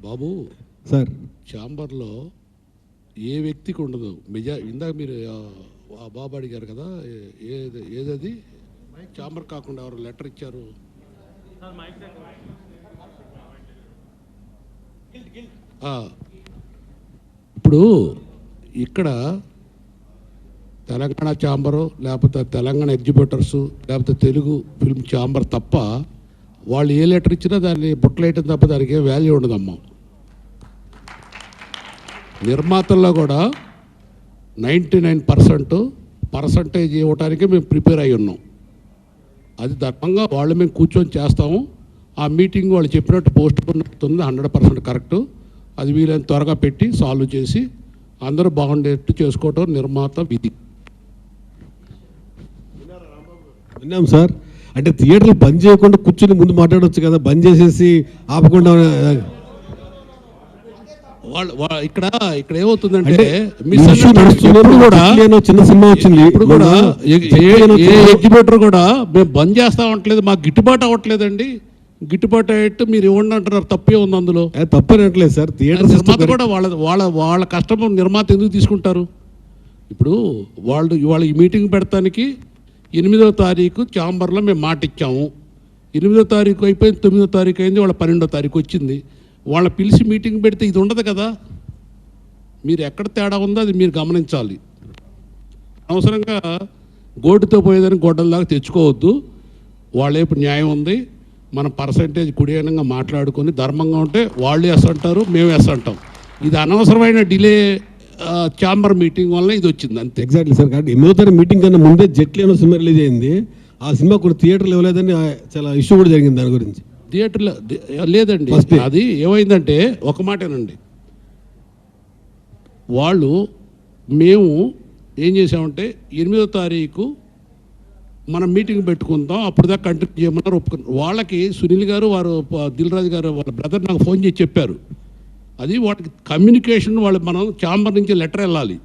బాబు sir ఛాంబర్లో ఏ వ్యక్తికి ఉండదు ఇందాక మీరు ఆ బాబు అడిగారు కదా, ఏదది ఛాంబర్ కాకుండా ఎవరు లెటర్ ఇచ్చారు? ఇప్పుడు ఇక్కడ తెలంగాణ ఛాంబరు, లేకపోతే తెలంగాణ ఎగ్జిబిటర్సు, లేకపోతే తెలుగు ఫిల్మ్ ఛాంబర్ తప్ప వాళ్ళు ఏ లెటర్ ఇచ్చినా దాన్ని బుట్టలేయటం తప్ప దానికి ఏ వాల్యూ ఉండదమ్మా. నిర్మాతల్లో కూడా 99% ఇవ్వటానికి మేము ప్రిపేర్ అయి ఉన్నాం. అది ధర్మంగా వాళ్ళు మేము కూర్చొని చేస్తాము. ఆ మీటింగ్ వాళ్ళు చెప్పినట్టు పోస్ట్ పోన్ అవుతుంది, 100% కరెక్టు. అది వీలైన త్వరగా పెట్టి సాల్వ్ చేసి అందరూ బాగుండేట్టు చేసుకోవటం నిర్మాత విధి. విన్నాం సార్. అంటే థియేటర్లు బంద్ చేయకుండా కూర్చొని ముందు మాట్లాడవచ్చు కదా, బంద్ చేసేసి ఆపకుండా. ఇక్కడ ఏమవుతుందంటే చిన్న సినిమా వచ్చింది, ఇప్పుడు కూడా ఏ ఎగ్జిబిటర్ కూడా మేము బంద్ చేస్తా అవ్వట్లేదు, మాకు గిట్టుబాటు అవ్వట్లేదండి. గిట్టుబాటు అయ్యేట్టు మీరు ఇవ్వండి అంటున్నారు, తప్పే ఉంది అందులో. తప్పనట్లేదు సార్. థియేటర్ నిర్మాత కూడా వాళ్ళ కష్టం నిర్మాత ఎందుకు తీసుకుంటారు? ఇప్పుడు వాళ్ళు ఇవాళ ఈ మీటింగ్ పెడతానికి 8వ తారీఖు ఛాంబర్లో మేము మాట ఇచ్చాము. 8వ తారీఖు అయిపోయింది, 9వ తారీఖు అయింది, వాళ్ళ 12వ తారీఖు వచ్చింది. వాళ్ళ పిలిచి మీటింగ్ పెడితే ఇది ఉండదు కదా. మీరు ఎక్కడ తేడా ఉందో అది మీరు గమనించాలి. అవసరంగా గోటుతో పోయేదని గొడ్డల్లాగా తెచ్చుకోవద్దు. వాళ్ళేపు న్యాయం ఉంది, మన పర్సంటేజ్ కుడియనంగా మాట్లాడుకొని ధర్మంగా ఉంటే వాళ్ళు ఎస్ అంటారు, మేము ఎస్ అంటాం. ఇది అనవసరమైన డిలే ఛాంబర్ మీటింగ్ వల్ల ఇది వచ్చింది అంతే. Exactly sir. కాబట్టి 8వ తారీఖు మీటింగ్ కన్నా ముందే జెట్లేనో సినిమా రిలీజ్ అయింది. ఆ సినిమా కూడా థియేటర్లు ఇవ్వలేదని చాలా ఇష్యూ కూడా జరిగింది దాని గురించి. థియేటర్లో లేదండి. అది ఏమైందంటే ఒక మాటేనండి, మేము ఏం చేసామంటే 8వ తారీఖు మనం మీటింగ్ పెట్టుకుందాం, అప్పుడు దాకా కంటిన్యూ చేయమన్నారు, ఒప్పుకున్నారు. వాళ్ళకి సునీల్ గారు, వారు దిల్ రాజు గారు వాళ్ళ బ్రదర్ నాకు ఫోన్ చేసి చెప్పారు. అది వాటికి కమ్యూనికేషన్ మనం ఛాంబర్ నుంచి లెటర్ వెళ్ళాలి,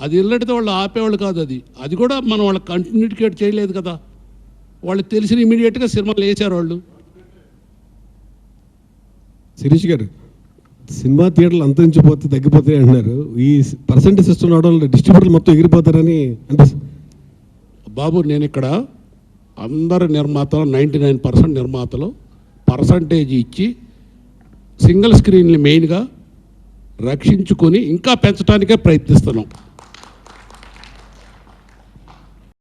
అది వెళ్ళడితే వాళ్ళు ఆపేవాళ్ళు కాదు. అది కూడా మనం వాళ్ళకి కమ్యూనికేట్ చేయలేదు కదా. వాళ్ళకి తెలిసిన ఇమీడియట్గా సినిమాలు వేసారు వాళ్ళు. శిరీష్ గారు, సినిమా థియేటర్లు అంతరించిపోతే తగ్గిపోతాయి అంటున్నారు. ఈ పర్సెంటేజ్ సిస్టమ్ రావడం వల్ల డిస్ట్రిబ్యూటర్లు మొత్తం ఎగిరిపోతారని అనిపిస్తుంది. బాబు నేను ఇక్కడ అందరు నిర్మాతలు 99% నిర్మాతలు పర్సంటేజ్ ఇచ్చి సింగిల్ స్క్రీన్ని మెయిన్గా రక్షించుకొని ఇంకా పెంచడానికే ప్రయత్నిస్తున్నాం.